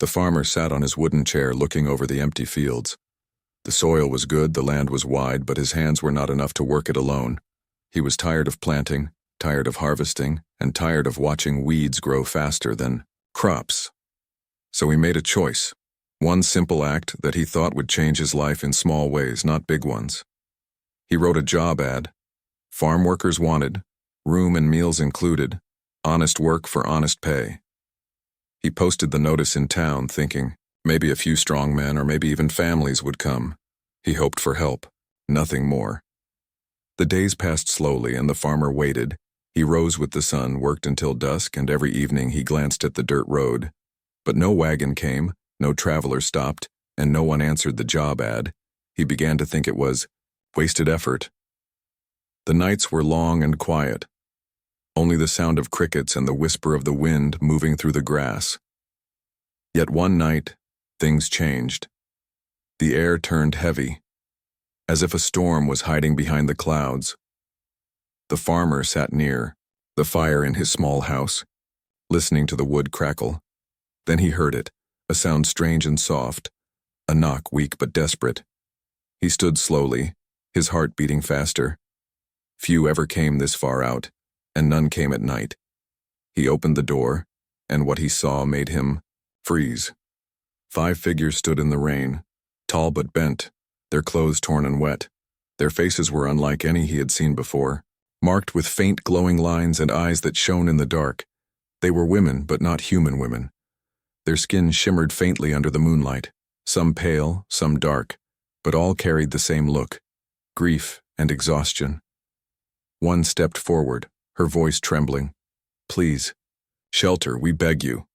The farmer sat on his wooden chair looking over the empty fields. The soil was good, the land was wide, but his hands were not enough to work it alone. He was tired of planting, tired of harvesting, and tired of watching weeds grow faster than crops. So he made a choice. One simple act that he thought would change his life in small ways, not big ones. He wrote a job ad. Farm workers wanted, room and meals included, honest work for honest pay. He posted the notice in town, thinking maybe a few strong men or maybe even families would come. He hoped for help, nothing more. The days passed slowly and the farmer waited. He rose with the sun, worked until dusk, and every evening he glanced at the dirt road. But no wagon came, no traveler stopped, and no one answered the job ad. He began to think it was wasted effort. The nights were long and quiet. Only the sound of crickets and the whisper of the wind moving through the grass. Yet one night, things changed. The air turned heavy, as if a storm was hiding behind the clouds. The farmer sat near the fire in his small house, listening to the wood crackle. Then he heard it, a sound strange and soft, a knock weak but desperate. He stood slowly, his heart beating faster. Few ever came this far out, and none came at night. He opened the door, and what he saw made him freeze. 5 figures stood in the rain, tall but bent, their clothes torn and wet. Their faces were unlike any he had seen before, marked with faint glowing lines and eyes that shone in the dark. They were women, but not human women. Their skin shimmered faintly under the moonlight, some pale, some dark, but all carried the same look, grief and exhaustion. One stepped forward, her voice trembling. "Please, shelter, we beg you."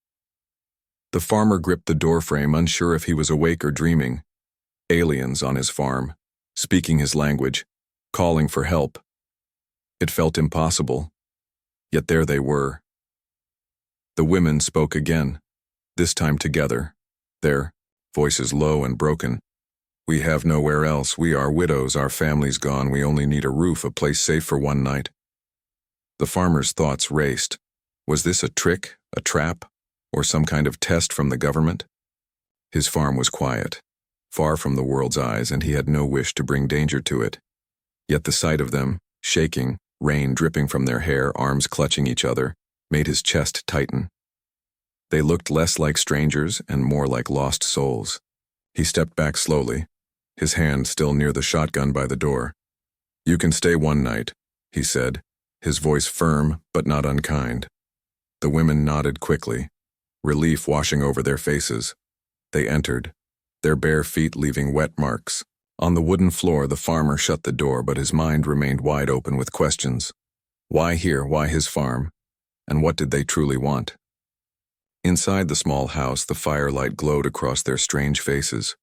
The farmer gripped the doorframe, unsure if he was awake or dreaming. Aliens on his farm, speaking his language, calling for help. It felt impossible, yet there they were. The women spoke again, this time together, their voices low and broken. "We have nowhere else. We are widows, our family's gone. We only need a roof, a place safe for one night." The farmer's thoughts raced. Was this a trick, a trap, or some kind of test from the government? His farm was quiet, far from the world's eyes, and he had no wish to bring danger to it. Yet the sight of them, shaking, rain dripping from their hair, arms clutching each other, made his chest tighten. They looked less like strangers and more like lost souls. He stepped back slowly, his hand still near the shotgun by the door. "You can stay one night," he said, his voice firm but not unkind. The women nodded quickly, relief washing over their faces. They entered, their bare feet leaving wet marks. On the wooden floor, the farmer shut the door, but his mind remained wide open with questions. Why here? Why his farm? And what did they truly want? Inside the small house, the firelight glowed across their strange faces.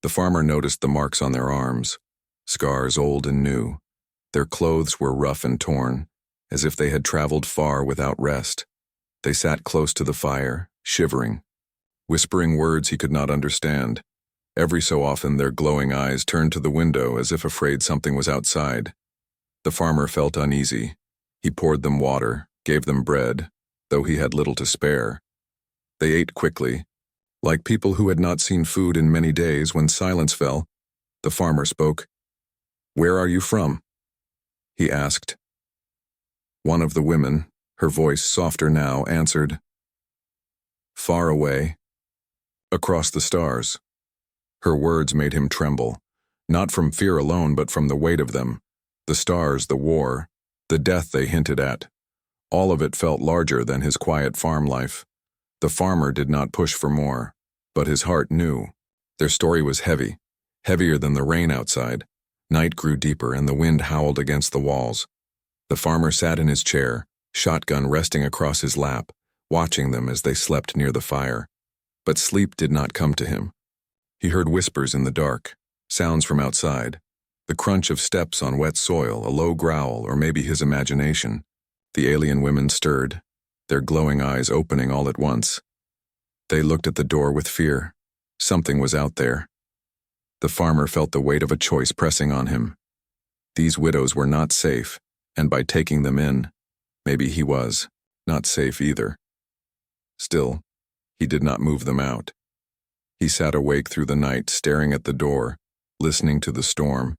The farmer noticed the marks on their arms, scars old and new. Their clothes were rough and torn, as if they had traveled far without rest. They sat close to the fire, shivering, whispering words he could not understand. Every so often their glowing eyes turned to the window as if afraid something was outside. The farmer felt uneasy. He poured them water, gave them bread, though he had little to spare. They ate quickly, like people who had not seen food in many days. When silence fell, the farmer spoke. "Where are you from?" he asked. One of the women, her voice softer now, answered, "Far away, across the stars." Her words made him tremble, not from fear alone but from the weight of them. The stars, the war, the death they hinted at. All of it felt larger than his quiet farm life. The farmer did not push for more, but his heart knew. Their story was heavy, heavier than the rain outside. Night grew deeper and the wind howled against the walls. The farmer sat in his chair, shotgun resting across his lap, watching them as they slept near the fire. But sleep did not come to him. He heard whispers in the dark, sounds from outside, the crunch of steps on wet soil, a low growl, or maybe his imagination. The alien women stirred, their glowing eyes opening all at once. They looked at the door with fear. Something was out there. The farmer felt the weight of a choice pressing on him. These widows were not safe, and by taking them in, maybe he was not safe either. Still, He did not move them out. He sat awake through the night, staring at the door, listening to the storm.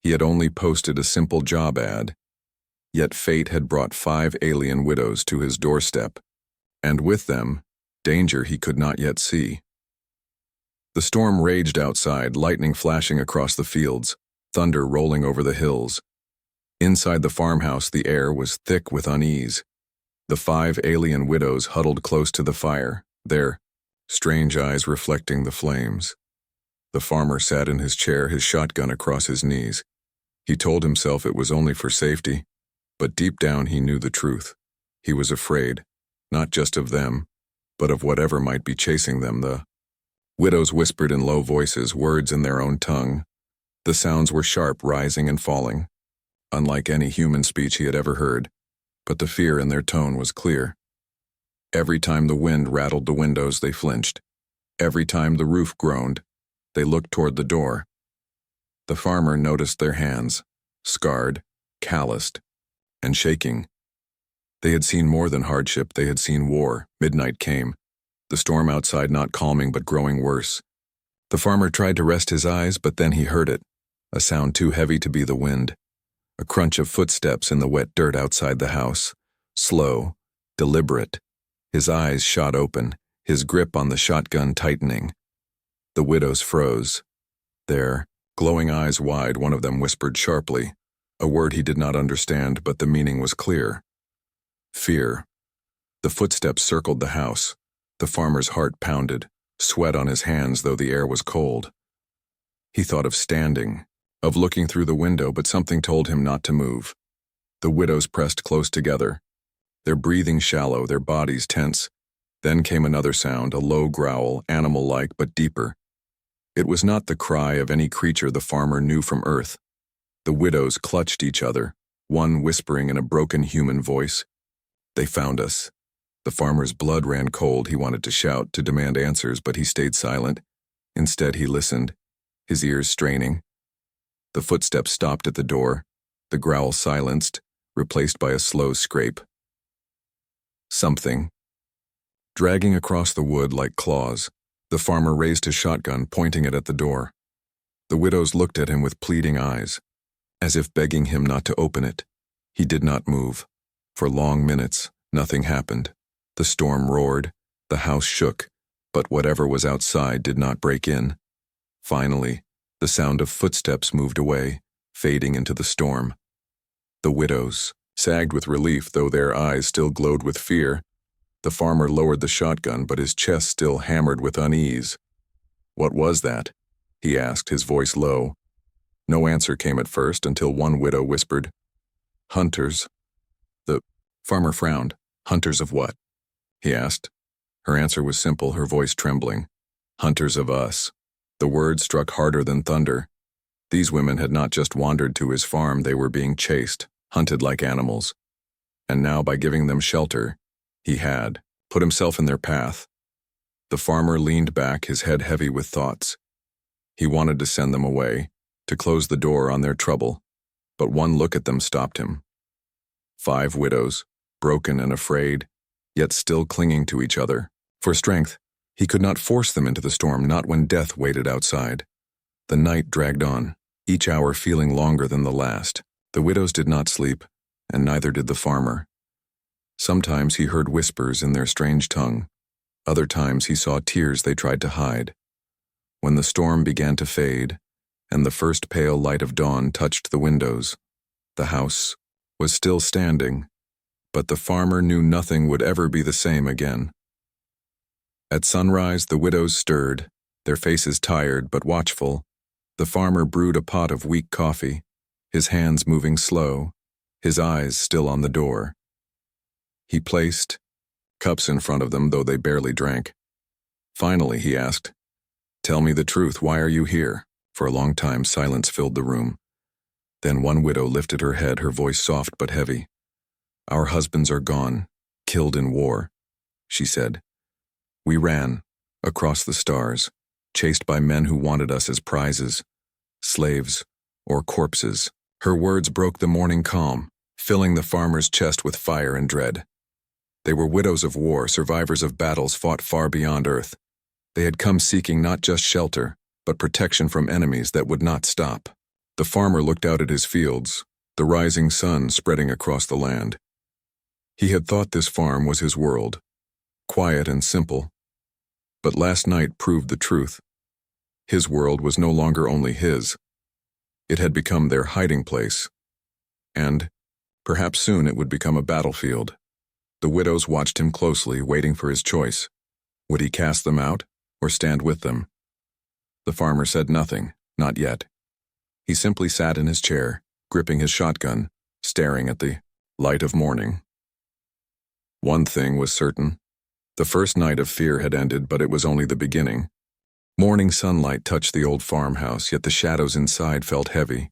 He had only posted a simple job ad, yet fate had brought 5 alien widows to his doorstep, and with them, danger he could not yet see. The storm raged outside, lightning flashing across the fields, thunder rolling over the hills. Inside the farmhouse, the air was thick with unease. The 5 alien widows huddled close to the fire, their strange eyes reflecting the flames. The farmer sat in his chair, his shotgun across his knees. He told himself it was only for safety, but deep down he knew the truth. He was afraid, not just of them, but of whatever might be chasing them. The widows whispered in low voices, words in their own tongue. The sounds were sharp, rising and falling, unlike any human speech he had ever heard, but the fear in their tone was clear. Every time the wind rattled the windows, they flinched. Every time the roof groaned, they looked toward the door. The farmer noticed their hands, scarred, calloused, and shaking. They had seen more than hardship, they had seen war. Midnight came, the storm outside not calming but growing worse. The farmer tried to rest his eyes, but then he heard it, a sound too heavy to be the wind. A crunch of footsteps in the wet dirt outside the house, slow, deliberate. His eyes shot open, his grip on the shotgun tightening. The widows froze. Their glowing eyes wide, one of them whispered sharply, a word he did not understand, but the meaning was clear. Fear. The footsteps circled the house. The farmer's heart pounded, sweat on his hands though the air was cold. He thought of standing, of looking through the window, but something told him not to move. The widows pressed close together, their breathing shallow, their bodies tense. Then came another sound, a low growl, animal-like but deeper. It was not the cry of any creature the farmer knew from Earth. The widows clutched each other, one whispering in a broken human voice. "They found us." The farmer's blood ran cold. He wanted to shout, to demand answers, but he stayed silent. Instead, he listened, his ears straining. The footsteps stopped at the door, the growl silenced, replaced by a slow scrape. Something. Dragging across the wood like claws, the farmer raised his shotgun, pointing it at the door. The widows looked at him with pleading eyes, as if begging him not to open it. He did not move. For long minutes, nothing happened. The storm roared, the house shook, but whatever was outside did not break in. Finally, the sound of footsteps moved away, fading into the storm. The widows sagged with relief, though their eyes still glowed with fear. The farmer lowered the shotgun, but his chest still hammered with unease. "What was that?" he asked, his voice low. No answer came at first, until one widow whispered, "Hunters." The farmer frowned. "Hunters of what?" he asked. Her answer was simple, her voice trembling. "Hunters of us." The word struck harder than thunder. These women had not just wandered to his farm, they were being chased, hunted like animals. And now, by giving them shelter, he had put himself in their path. The farmer leaned back, his head heavy with thoughts. He wanted to send them away, to close the door on their trouble, but one look at them stopped him. 5 widows, broken and afraid, yet still clinging to each other. For strength, he could not force them into the storm, not when death waited outside. The night dragged on, each hour feeling longer than the last. The widows did not sleep, and neither did the farmer. Sometimes he heard whispers in their strange tongue. Other times he saw tears they tried to hide. When the storm began to fade, and the first pale light of dawn touched the windows, the house was still standing, but the farmer knew nothing would ever be the same again. At sunrise, the widows stirred, their faces tired but watchful. The farmer brewed a pot of weak coffee, his hands moving slow, his eyes still on the door. He placed cups in front of them, though they barely drank. Finally, he asked, "Tell me the truth, why are you here?" For a long time, silence filled the room. Then one widow lifted her head, her voice soft but heavy. "Our husbands are gone, killed in war," she said. "We ran, across the stars, chased by men who wanted us as prizes, slaves, or corpses." Her words broke the morning calm, filling the farmer's chest with fire and dread. They were widows of war, survivors of battles fought far beyond Earth. They had come seeking not just shelter, but protection from enemies that would not stop. The farmer looked out at his fields, the rising sun spreading across the land. He had thought this farm was his world, quiet and simple. But last night proved the truth. His world was no longer only his. It had become their hiding place. And, perhaps soon it would become a battlefield. The widows watched him closely, waiting for his choice. Would he cast them out, or stand with them? The farmer said nothing, not yet. He simply sat in his chair, gripping his shotgun, staring at the light of morning. One thing was certain. The first night of fear had ended, but it was only the beginning. Morning sunlight touched the old farmhouse, yet the shadows inside felt heavy.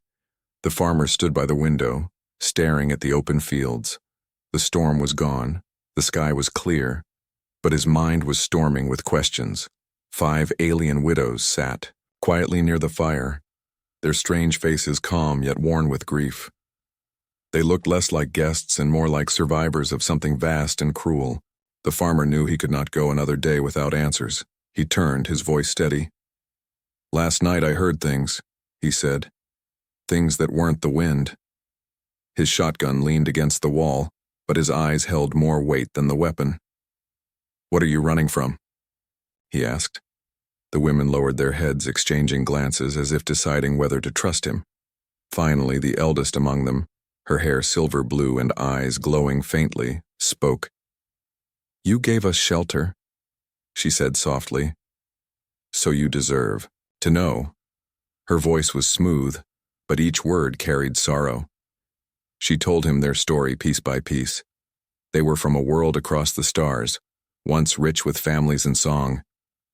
The farmer stood by the window, staring at the open fields. The storm was gone, the sky was clear, but his mind was storming with questions. 5 alien widows sat, quietly near the fire, their strange faces calm yet worn with grief. They looked less like guests and more like survivors of something vast and cruel. The farmer knew he could not go another day without answers. He turned, his voice steady. "Last night I heard things," he said. "Things that weren't the wind." His shotgun leaned against the wall, but his eyes held more weight than the weapon. "What are you running from?" he asked. The women lowered their heads, exchanging glances as if deciding whether to trust him. Finally, the eldest among them, her hair silver blue and eyes glowing faintly, spoke. "You gave us shelter," she said softly. "So you deserve to know." Her voice was smooth, but each word carried sorrow. She told him their story piece by piece. They were from a world across the stars, once rich with families and song.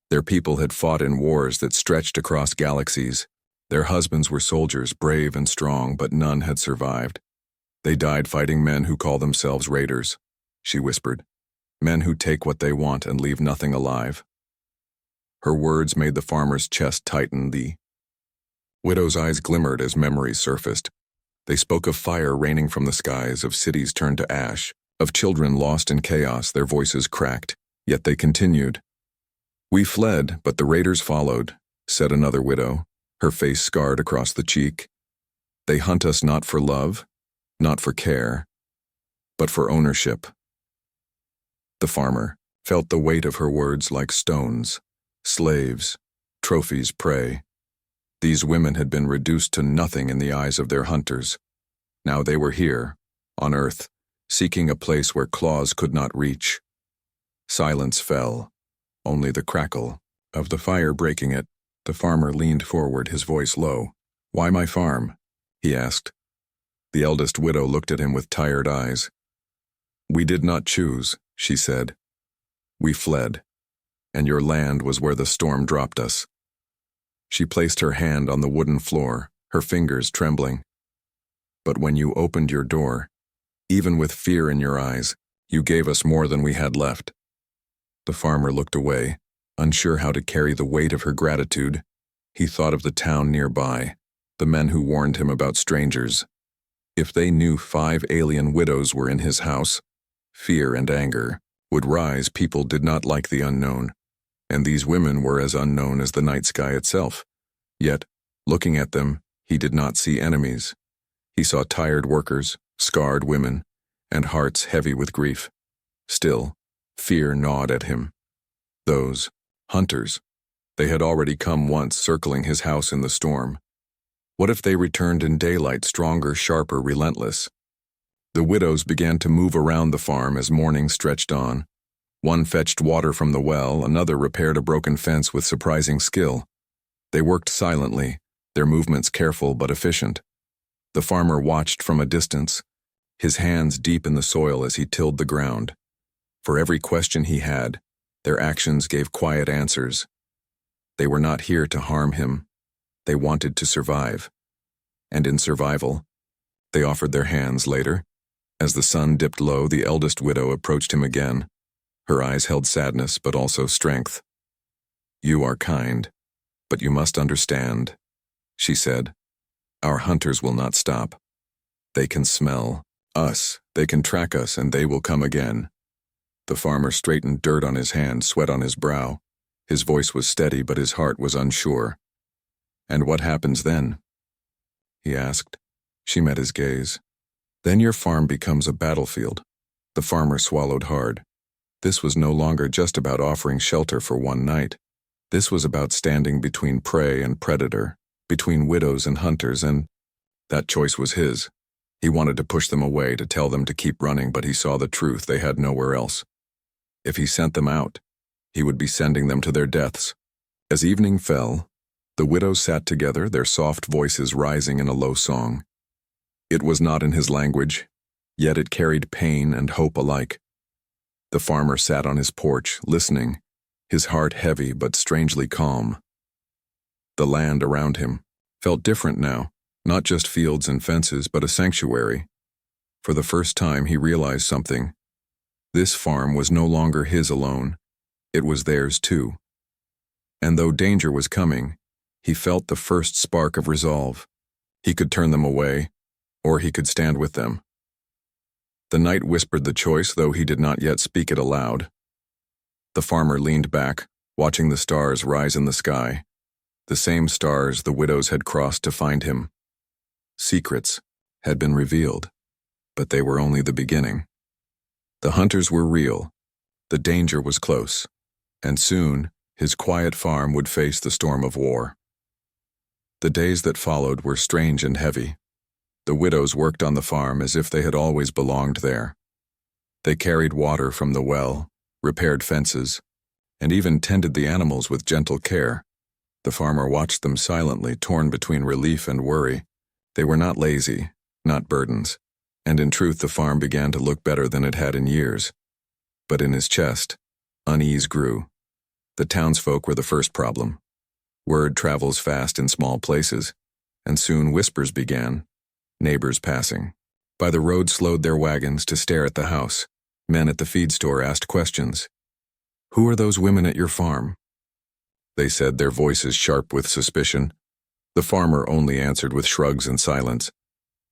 Their people had fought in wars that stretched across galaxies. Their husbands were soldiers, brave and strong, but none had survived. They died fighting men who call themselves raiders, she whispered. Men who take what they want and leave nothing alive. Her words made the farmer's chest tighten. The widow's eyes glimmered as memories surfaced. They spoke of fire raining from the skies, of cities turned to ash, of children lost in chaos, their voices cracked, yet they continued. "We fled, but the raiders followed," said another widow, her face scarred across the cheek. "They hunt us not for love, not for care, but for ownership." The farmer felt the weight of her words like stones. Slaves, trophies, prey. These women had been reduced to nothing in the eyes of their hunters. Now they were here, on Earth, seeking a place where claws could not reach. Silence fell, only the crackle of the fire breaking it. The farmer leaned forward, his voice low. "Why my farm?" he asked. The eldest widow looked at him with tired eyes. "We did not choose," she said. "We fled, and your land was where the storm dropped us." She placed her hand on the wooden floor, her fingers trembling. "But when you opened your door, even with fear in your eyes, you gave us more than we had left." The farmer looked away, unsure how to carry the weight of her gratitude. He thought of the town nearby, the men who warned him about strangers. If they knew 5 alien widows were in his house, fear and anger would rise. People did not like the unknown, and these women were as unknown as the night sky itself. Yet, looking at them, he did not see enemies. He saw tired workers, scarred women, and hearts heavy with grief. Still, fear gnawed at him. Those hunters, they had already come once, circling his house in the storm. What if they returned in daylight, stronger, sharper, relentless? The widows began to move around the farm as morning stretched on. One fetched water from the well, another repaired a broken fence with surprising skill. They worked silently, their movements careful but efficient. The farmer watched from a distance, his hands deep in the soil as he tilled the ground. For every question he had, their actions gave quiet answers. They were not here to harm him. They wanted to survive. And in survival, they offered their hands later. As the sun dipped low, the eldest widow approached him again. Her eyes held sadness but also strength. "You are kind, but you must understand," she said. "Our hunters will not stop. They can smell us, they can track us, and they will come again. The farmer straightened, dirt on his hands, sweat on his brow. His voice was steady, but his heart was unsure. "And what happens then?" he asked. She met his gaze. "Then your farm becomes a battlefield." The farmer swallowed hard. This was no longer just about offering shelter for one night. This was about standing between prey and predator, between widows and hunters, and that choice was his. He wanted to push them away, to tell them to keep running, but he saw the truth: they had nowhere else. If he sent them out, he would be sending them to their deaths. As evening fell, the widows sat together, their soft voices rising in a low song. It was not in his language, yet it carried pain and hope alike. The farmer sat on his porch, listening, his heart heavy but strangely calm. The land around him felt different now, not just fields and fences, but a sanctuary. For the first time he realized something. This farm was no longer his alone. It was theirs too. And though danger was coming, he felt the first spark of resolve. He could turn them away, or he could stand with them. The night whispered the choice, though he did not yet speak it aloud. The farmer leaned back, watching the stars rise in the sky, the same stars the widows had crossed to find him. Secrets had been revealed, but they were only the beginning. The hunters were real, the danger was close, and soon his quiet farm would face the storm of war. The days that followed were strange and heavy. The widows worked on the farm as if they had always belonged there. They carried water from the well, repaired fences, and even tended the animals with gentle care. The farmer watched them silently, torn between relief and worry. They were not lazy, not burdens, and in truth the farm began to look better than it had in years. But in his chest, unease grew. The townsfolk were the first problem. Word travels fast in small places, and soon whispers began. Neighbors passing by the road slowed their wagons to stare at the house. Men at the feed store asked questions. "Who are those women at your farm?" They said, their voices sharp with suspicion. The farmer only answered with shrugs and silence.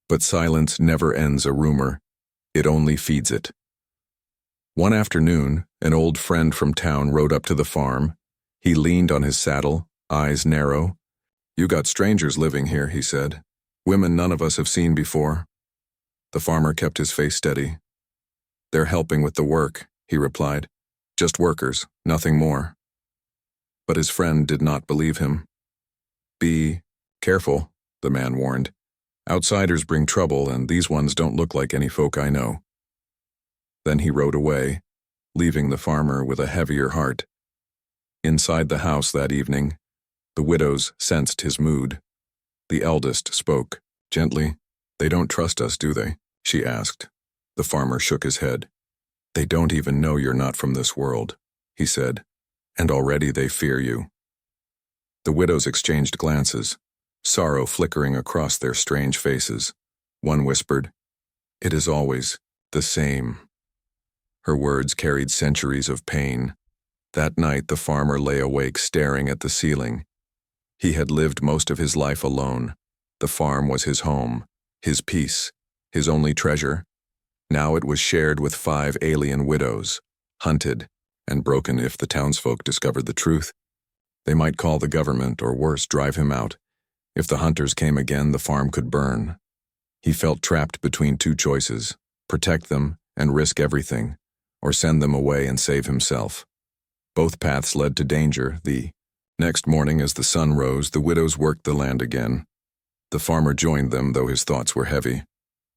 But silence never ends a rumor. It only feeds it. One afternoon, an old friend from town rode up to the farm. He leaned on his saddle, eyes narrow. "You got strangers living here," he said. "Women none of us have seen before." The farmer kept his face steady. "They're helping with the work," he replied. "Just workers, nothing more." But his friend did not believe him. "Be careful," the man warned. "Outsiders bring trouble, and these ones don't look like any folk I know." Then he rode away, leaving the farmer with a heavier heart. Inside the house that evening, the widows sensed his mood. The eldest spoke, gently. "They don't trust us, do they?" she asked. The farmer shook his head. "They don't even know you're not from this world," he said, "and already they fear you." The widows exchanged glances, sorrow flickering across their strange faces. One whispered, "It is always the same." Her words carried centuries of pain. That night the farmer lay awake, staring at the ceiling. He had lived most of his life alone. The farm was his home, his peace, his only treasure. Now it was shared with 5 alien widows, hunted and broken. If the townsfolk discovered the truth, they might call the government, or worse, drive him out. If the hunters came again, the farm could burn. He felt trapped between 2 choices: protect them and risk everything, or send them away and save himself. Both paths led to danger. The next morning, as the sun rose, the widows worked the land again. The farmer joined them, though his thoughts were heavy.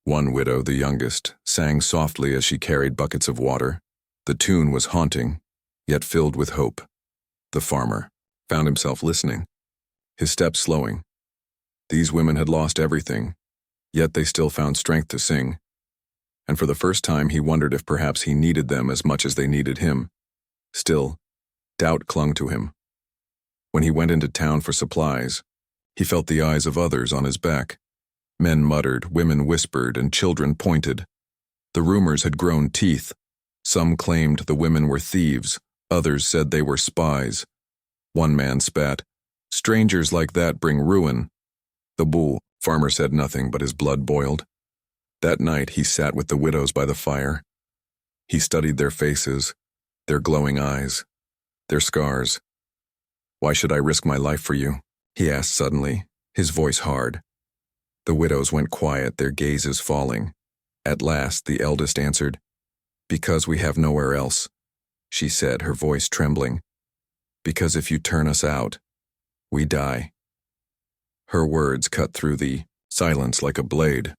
One widow, the youngest, sang softly as she carried buckets of water. The tune was haunting, yet filled with hope. The farmer found himself listening, his steps slowing. These women had lost everything, yet they still found strength to sing. And for the first time he wondered if perhaps he needed them as much as they needed him. Still, doubt clung to him. When he went into town for supplies, he felt the eyes of others on his back. Men muttered, women whispered, and children pointed. The rumors had grown teeth. Some claimed the women were thieves, others said they were spies. One man spat, "Strangers like that bring ruin." The farmer said nothing, but his blood boiled. That night he sat with the widows by the fire. He studied their faces, their glowing eyes, their scars. "Why should I risk my life for you?" he asked suddenly, his voice hard. The widows went quiet, their gazes falling. At last, the eldest answered, "Because we have nowhere else," she said, her voice trembling. "Because if you turn us out, we die." Her words cut through the silence like a blade.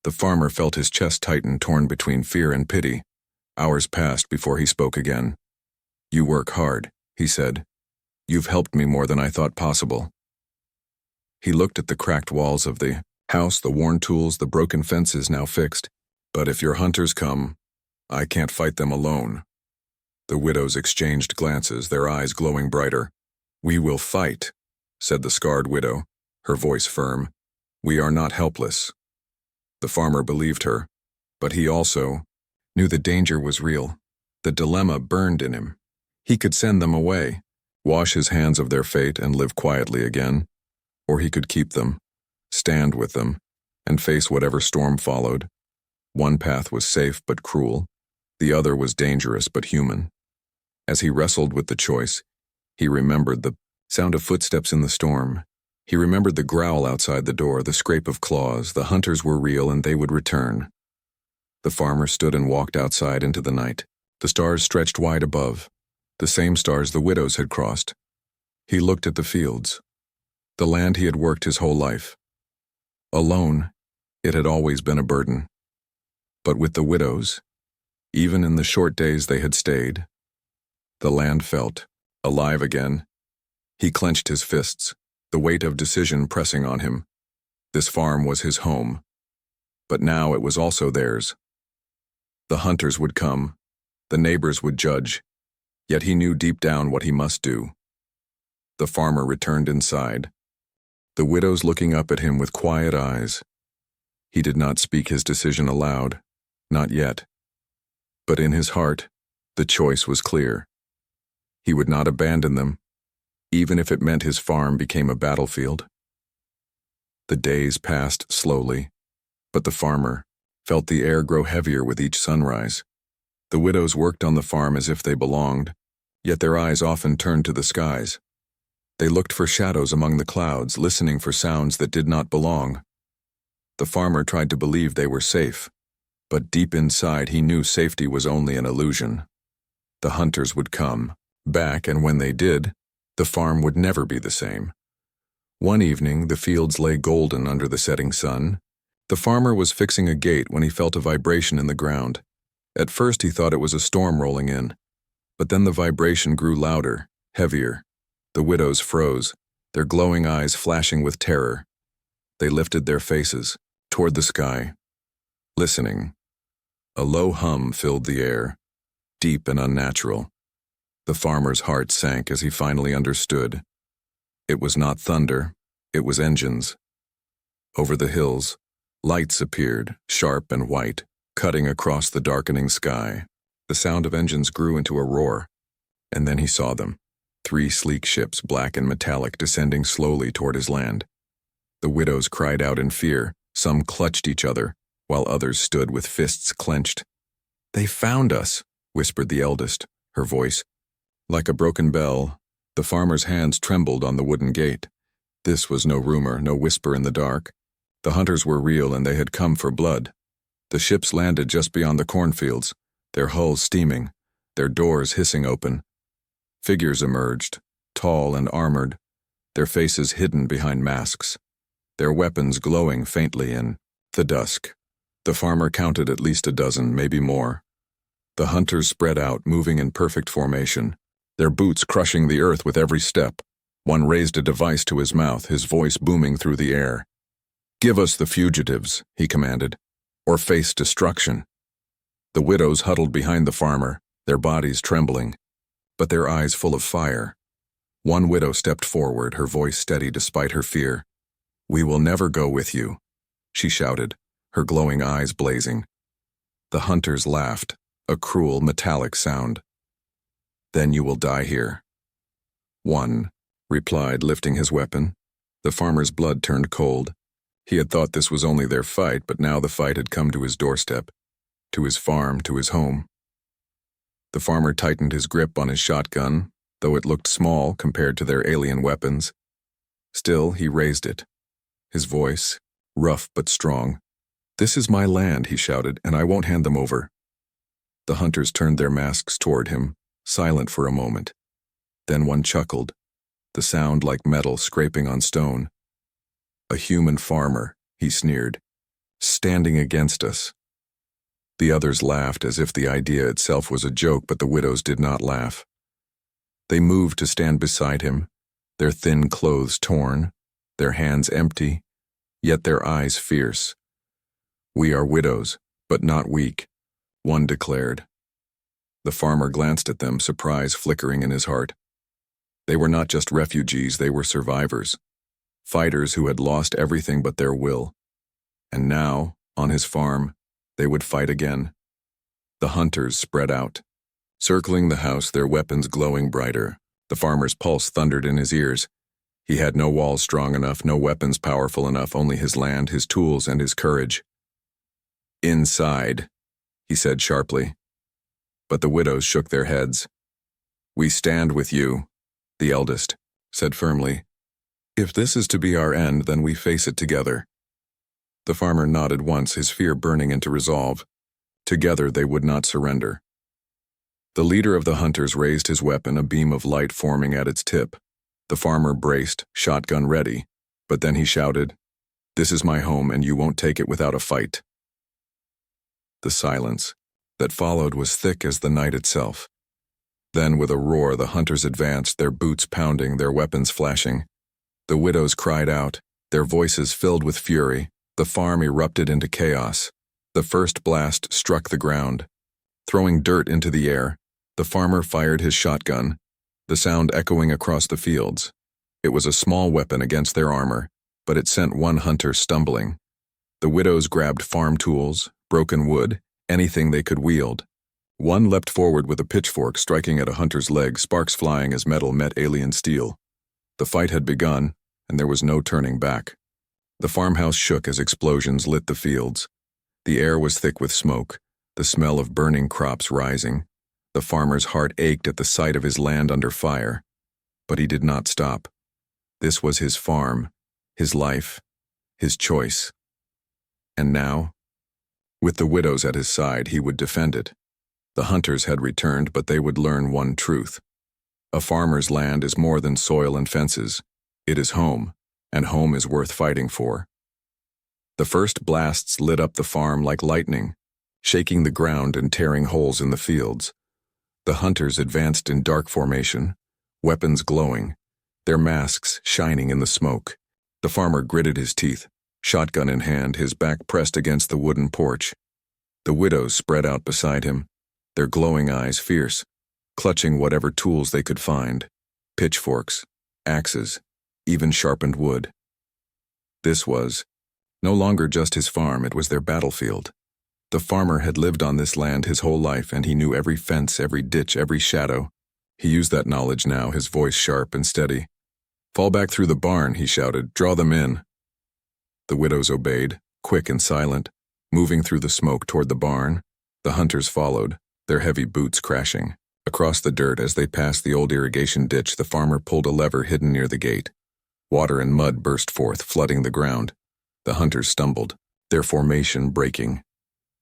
The farmer felt his chest tighten, torn between fear and pity. Hours passed before he spoke again. "You work hard," he said. "You've helped me more than I thought possible." He looked at the cracked walls of the house, the worn tools, the broken fences now fixed. "But if your hunters come, I can't fight them alone." The widows exchanged glances, their eyes glowing brighter. "We will fight," said the scarred widow, her voice firm. "We are not helpless." The farmer believed her, but he also knew the danger was real. The dilemma burned in him. He could send them away, wash his hands of their fate and live quietly again, or he could keep them, stand with them, and face whatever storm followed. One path was safe but cruel, the other was dangerous but human. As he wrestled with the choice, he remembered the sound of footsteps in the storm. He remembered the growl outside the door, the scrape of claws. The hunters were real and they would return. The farmer stood and walked outside into the night. The stars stretched wide above, the same stars the widows had crossed. He looked at the fields, the land he had worked his whole life. Alone, it had always been a burden. But with the widows, even in the short days they had stayed, the land felt alive again. He clenched his fists, the weight of decision pressing on him. This farm was his home, but now it was also theirs. The hunters would come, the neighbors would judge, yet he knew deep down what he must do. The farmer returned inside, the widows looking up at him with quiet eyes. He did not speak his decision aloud, not yet. But in his heart, the choice was clear. He would not abandon them, even if it meant his farm became a battlefield. The days passed slowly, but the farmer felt the air grow heavier with each sunrise. The widows worked on the farm as if they belonged, yet their eyes often turned to the skies. They looked for shadows among the clouds, listening for sounds that did not belong. The farmer tried to believe they were safe, but deep inside he knew safety was only an illusion. The hunters would come back, and when they did, the farm would never be the same. One evening, the fields lay golden under the setting sun. The farmer was fixing a gate when he felt a vibration in the ground. At first he thought it was a storm rolling in, but then the vibration grew louder, heavier. The widows froze, their glowing eyes flashing with terror. They lifted their faces toward the sky, listening. A low hum filled the air, deep and unnatural. The farmer's heart sank as he finally understood. It was not thunder, it was engines. Over the hills, lights appeared, sharp and white, cutting across the darkening sky. The sound of engines grew into a roar, and then he saw them. 3 sleek ships, black and metallic, descending slowly toward his land. The widows cried out in fear. Some clutched each other, while others stood with fists clenched. "They found us," whispered the eldest, her voice like a broken bell. The farmer's hands trembled on the wooden gate. This was no rumor, no whisper in the dark. The hunters were real, and they had come for blood. The ships landed just beyond the cornfields, their hulls steaming, their doors hissing open. Figures emerged, tall and armored, their faces hidden behind masks, their weapons glowing faintly in the dusk. The farmer counted at least a dozen, maybe more. The hunters spread out, moving in perfect formation, their boots crushing the earth with every step. One raised a device to his mouth, his voice booming through the air. "Give us the fugitives," he commanded, "or face destruction." The widows huddled behind the farmer, their bodies trembling, but their eyes full of fire. One widow stepped forward, her voice steady despite her fear. "We will never go with you," she shouted, her glowing eyes blazing. The hunters laughed, a cruel, metallic sound. "Then you will die here." "One," replied, lifting his weapon. The farmer's blood turned cold. He had thought this was only their fight, but now the fight had come to his doorstep, to his farm, to his home. The farmer tightened his grip on his shotgun, though it looked small compared to their alien weapons. Still, he raised it. His voice, rough but strong. "This is my land," he shouted, "and I won't hand them over." The hunters turned their masks toward him, silent for a moment. Then one chuckled, the sound like metal scraping on stone. "A human farmer," he sneered, "standing against us." The others laughed as if the idea itself was a joke, but the widows did not laugh. They moved to stand beside him, their thin clothes torn, their hands empty, yet their eyes fierce. "We are widows, but not weak," one declared. The farmer glanced at them, surprise flickering in his heart. They were not just refugees, they were survivors. Fighters who had lost everything but their will. And now, on his farm, they would fight again. The hunters spread out, circling the house, their weapons glowing brighter. The farmer's pulse thundered in his ears. He had no walls strong enough, no weapons powerful enough, only his land, his tools, and his courage. "Inside," he said sharply. But the widows shook their heads. "We stand with you," the eldest said firmly. "If this is to be our end, then we face it together." The farmer nodded once, his fear burning into resolve. Together they would not surrender. The leader of the hunters raised his weapon, a beam of light forming at its tip. The farmer braced, shotgun ready, but then he shouted, "This is my home, and you won't take it without a fight." The silence that followed was thick as the night itself. Then, with a roar, the hunters advanced, their boots pounding, their weapons flashing. The widows cried out, their voices filled with fury. The farm erupted into chaos. The first blast struck the ground. Throwing dirt into the air, the farmer fired his shotgun, the sound echoing across the fields. It was a small weapon against their armor, but it sent one hunter stumbling. The widows grabbed farm tools, broken wood, anything they could wield. One leapt forward with a pitchfork, striking at a hunter's leg, sparks flying as metal met alien steel. The fight had begun, and there was no turning back. The farmhouse shook as explosions lit the fields. The air was thick with smoke, the smell of burning crops rising. The farmer's heart ached at the sight of his land under fire. But he did not stop. This was his farm, his life, his choice. And now, with the widows at his side, he would defend it. The hunters had returned, but they would learn one truth. A farmer's land is more than soil and fences. It is home, and home is worth fighting for. The first blasts lit up the farm like lightning, shaking the ground and tearing holes in the fields. The hunters advanced in dark formation, weapons glowing, their masks shining in the smoke. The farmer gritted his teeth, shotgun in hand, his back pressed against the wooden porch. The widows spread out beside him, their glowing eyes fierce, clutching whatever tools they could find, pitchforks, axes, even sharpened wood. This was no longer just his farm, it was their battlefield. The farmer had lived on this land his whole life, and he knew every fence, every ditch, every shadow. He used that knowledge now, his voice sharp and steady. "Fall back through the barn," he shouted. "Draw them in." The widows obeyed, quick and silent, moving through the smoke toward the barn. The hunters followed, their heavy boots crashing. Across the dirt as they passed the old irrigation ditch, the farmer pulled a lever hidden near the gate. Water and mud burst forth, flooding the ground. The hunters stumbled, their formation breaking.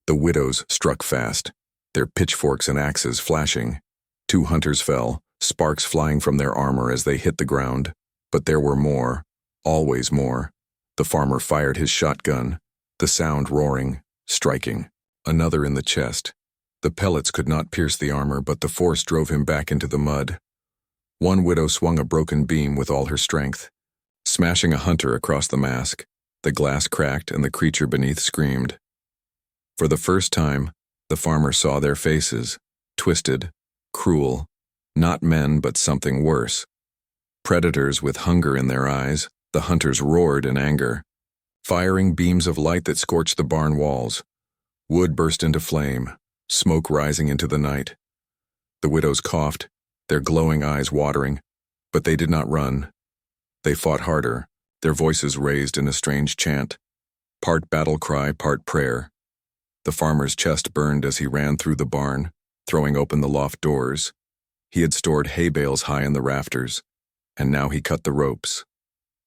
The widows struck fast, their pitchforks and axes flashing. 2 hunters fell, sparks flying from their armor as they hit the ground. But there were more, always more. The farmer fired his shotgun, the sound roaring, striking. Another in the chest. The pellets could not pierce the armor, but the force drove him back into the mud. One widow swung a broken beam with all her strength, smashing a hunter across the mask. The glass cracked and the creature beneath screamed. For the first time, the farmer saw their faces, twisted, cruel, not men but something worse. Predators with hunger in their eyes, the hunters roared in anger, firing beams of light that scorched the barn walls. Wood burst into flame, smoke rising into the night. The widows coughed, their glowing eyes watering, but they did not run. They fought harder, their voices raised in a strange chant, part battle cry, part prayer. The farmer's chest burned as he ran through the barn, throwing open the loft doors. He had stored hay bales high in the rafters, and now he cut the ropes.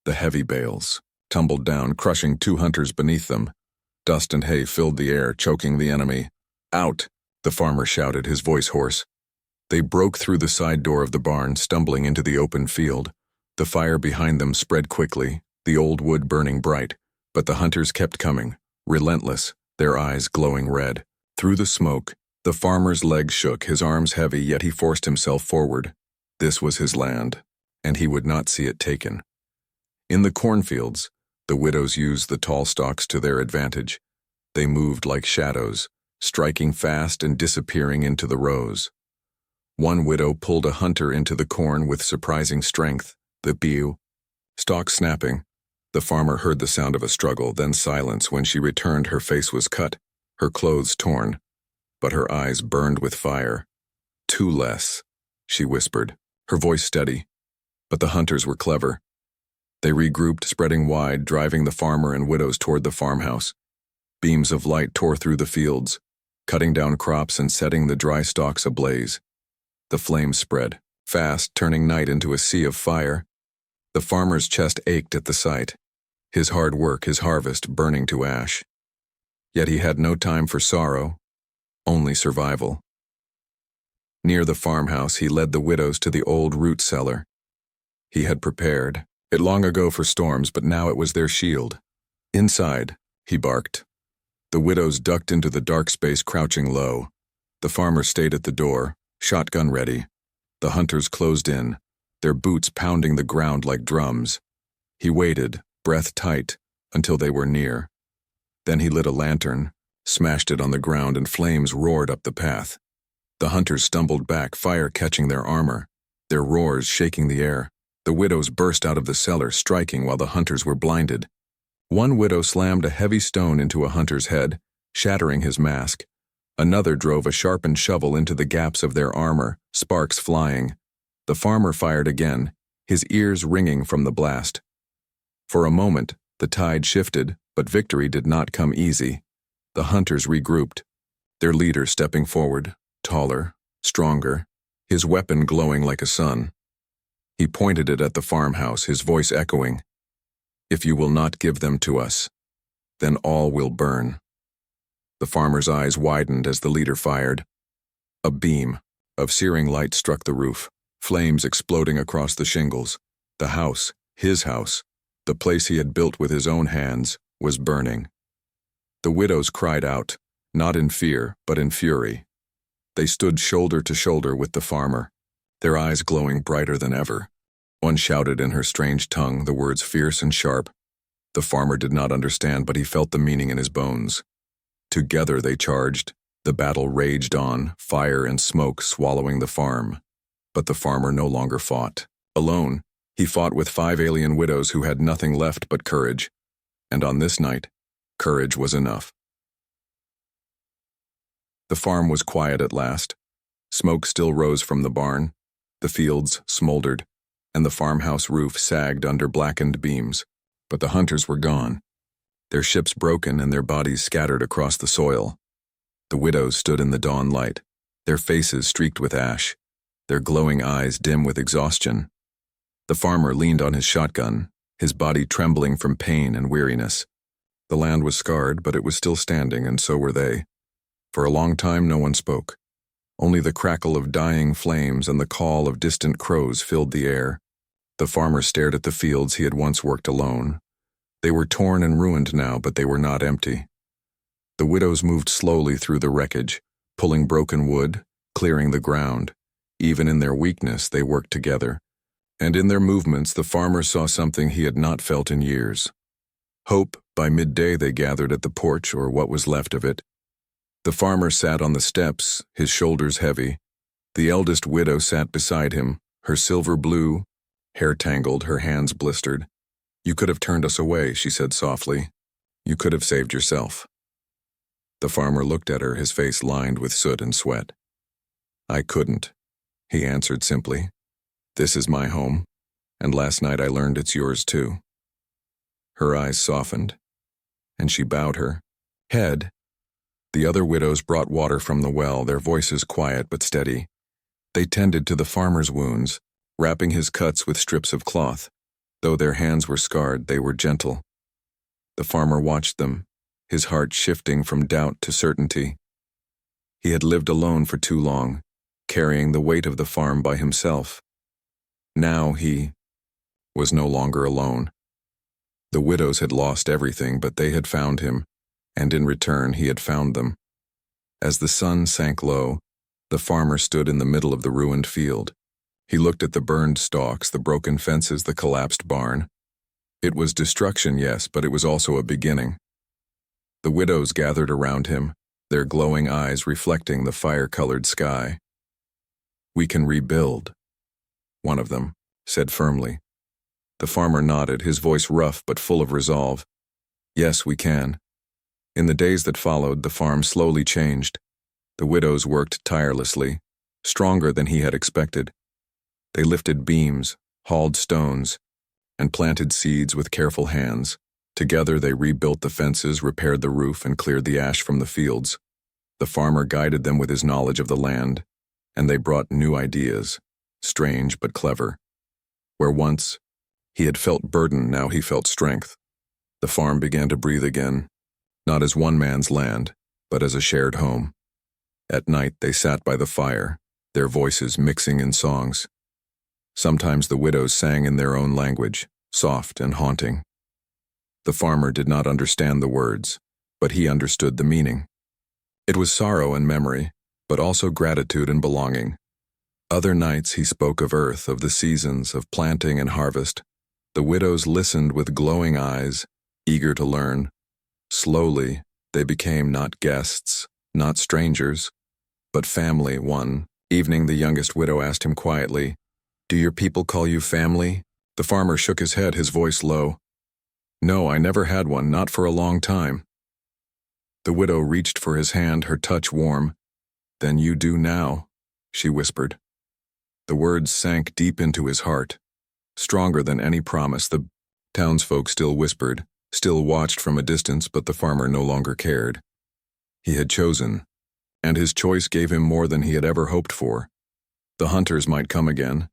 The heavy bales tumbled down, crushing 2 hunters beneath them. Dust and hay filled the air, choking the enemy. "Out!" the farmer shouted, his voice hoarse. They broke through the side door of the barn, stumbling into the open field. The fire behind them spread quickly, the old wood burning bright, but the hunters kept coming, relentless, their eyes glowing red. Through the smoke, the farmer's legs shook, his arms heavy, yet he forced himself forward. This was his land, and he would not see it taken. In the cornfields, the widows used the tall stalks to their advantage. They moved like shadows, striking fast and disappearing into the rows. One widow pulled a hunter into the corn with surprising strength, the biu. Stalk snapping, the farmer heard the sound of a struggle, then silence. When she returned, her face was cut, her clothes torn, but her eyes burned with fire. "Two less," she whispered, her voice steady. But the hunters were clever. They regrouped, spreading wide, driving the farmer and widows toward the farmhouse. Beams of light tore through the fields, cutting down crops and setting the dry stalks ablaze. The flames spread, fast, turning night into a sea of fire. The farmer's chest ached at the sight, his hard work, his harvest, burning to ash. Yet he had no time for sorrow, only survival. Near the farmhouse, he led the widows to the old root cellar. He had prepared it long ago for storms, but now it was their shield. "Inside," he barked. The widows ducked into the dark space, crouching low. The farmer stayed at the door, shotgun ready. The hunters closed in, their boots pounding the ground like drums. He waited, breath tight, until they were near. Then he lit a lantern, smashed it on the ground, and flames roared up the path. The hunters stumbled back, fire catching their armor, their roars shaking the air. The widows burst out of the cellar, striking while the hunters were blinded. One widow slammed a heavy stone into a hunter's head, shattering his mask. Another drove a sharpened shovel into the gaps of their armor, sparks flying. The farmer fired again, his ears ringing from the blast. For a moment, the tide shifted, but victory did not come easy. The hunters regrouped, their leader stepping forward, taller, stronger, his weapon glowing like a sun. He pointed it at the farmhouse, his voice echoing, "If you will not give them to us, then all will burn." The farmer's eyes widened as the leader fired. A beam of searing light struck the roof, flames exploding across the shingles. The house, his house, the place he had built with his own hands, was burning. The widows cried out, not in fear, but in fury. They stood shoulder to shoulder with the farmer, their eyes glowing brighter than ever. One shouted in her strange tongue, the words fierce and sharp. The farmer did not understand, but he felt the meaning in his bones. Together they charged. The battle raged on, fire and smoke swallowing the farm. But the farmer no longer fought. Alone, he fought with 5 alien widows who had nothing left but courage. And on this night, courage was enough. The farm was quiet at last. Smoke still rose from the barn. The fields smoldered, and the farmhouse roof sagged under blackened beams. But the hunters were gone, their ships broken and their bodies scattered across the soil. The widows stood in the dawn light, their faces streaked with ash, their glowing eyes dim with exhaustion. The farmer leaned on his shotgun, his body trembling from pain and weariness. The land was scarred, but it was still standing, and so were they. For a long time no one spoke. Only the crackle of dying flames and the call of distant crows filled the air. The farmer stared at the fields he had once worked alone. They were torn and ruined now, but they were not empty. The widows moved slowly through the wreckage, pulling broken wood, clearing the ground. Even in their weakness, they worked together. And in their movements, the farmer saw something he had not felt in years. Hope. By midday they gathered at the porch, or what was left of it. The farmer sat on the steps, his shoulders heavy. The eldest widow sat beside him, her silver blue, hair tangled, her hands blistered. "You could have turned us away," she said softly. "You could have saved yourself." The farmer looked at her, his face lined with soot and sweat. "I couldn't," he answered simply. "This is my home, and last night I learned it's yours too." Her eyes softened, and she bowed her head The other widows brought water from the well, their voices quiet but steady. They tended to the farmer's wounds, wrapping his cuts with strips of cloth. Though their hands were scarred, they were gentle. The farmer watched them, his heart shifting from doubt to certainty. He had lived alone for too long, carrying the weight of the farm by himself. Now he was no longer alone. The widows had lost everything, but they had found him, and in return he had found them. As the sun sank low, the farmer stood in the middle of the ruined field. He looked at the burned stalks, the broken fences, the collapsed barn. It was destruction, yes, but it was also a beginning. The widows gathered around him, their glowing eyes reflecting the fire-colored sky. "We can rebuild," one of them said firmly. The farmer nodded, his voice rough but full of resolve. "Yes, we can." In the days that followed, the farm slowly changed. The widows worked tirelessly, stronger than he had expected. They lifted beams, hauled stones, and planted seeds with careful hands. Together they rebuilt the fences, repaired the roof, and cleared the ash from the fields. The farmer guided them with his knowledge of the land, and they brought new ideas, strange but clever. Where once he had felt burden, now he felt strength. The farm began to breathe again, not as one man's land, but as a shared home. At night they sat by the fire, their voices mixing in songs. Sometimes the widows sang in their own language, soft and haunting. The farmer did not understand the words, but he understood the meaning. It was sorrow and memory, but also gratitude and belonging. Other nights he spoke of earth, of the seasons, of planting and harvest. The widows listened with glowing eyes, eager to learn. Slowly, they became not guests, not strangers, but family. One evening, the youngest widow asked him quietly, "Do your people call you family?" The farmer shook his head, his voice low. "No, I never had one, not for a long time." The widow reached for his hand, her touch warm. "Then you do now," she whispered. The words sank deep into his heart, stronger than any promise. The townsfolk still whispered, still watched from a distance, but the farmer no longer cared. He had chosen, and his choice gave him more than he had ever hoped for. The hunters might come again,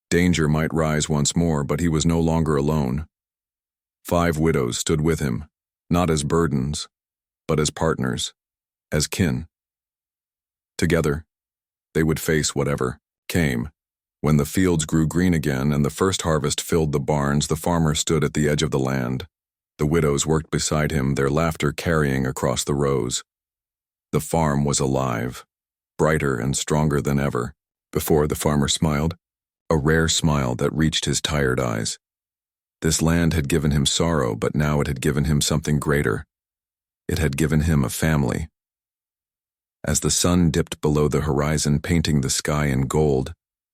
danger might rise once more, but he was no longer alone. 5 widows stood with him, not as burdens, but as partners, as kin. Together, they would face whatever came. When the fields grew green again and the first harvest filled the barns, the farmer stood at the edge of the land. The widows worked beside him, their laughter carrying across the rows. The farm was alive, brighter and stronger than ever. Before, the farmer smiled, a rare smile that reached his tired eyes. This land had given him sorrow, but now it had given him something greater. It had given him a family. As the sun dipped below the horizon, painting the sky in gold,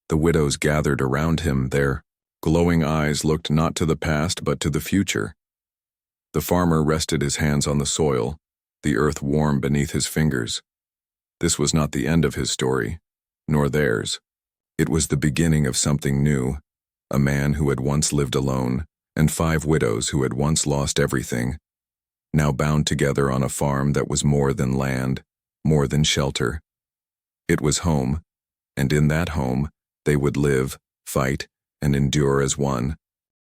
the widows gathered around him. Their glowing eyes looked not to the past, but to the future. The farmer rested his hands on the soil, the earth warm beneath his fingers. This was not the end of his story, nor theirs. It was the beginning of something new, a man who had once lived alone, and 5 widows who had once lost everything, now bound together on a farm that was more than land, more than shelter. It was home, and in that home, they would live, fight, and endure as one.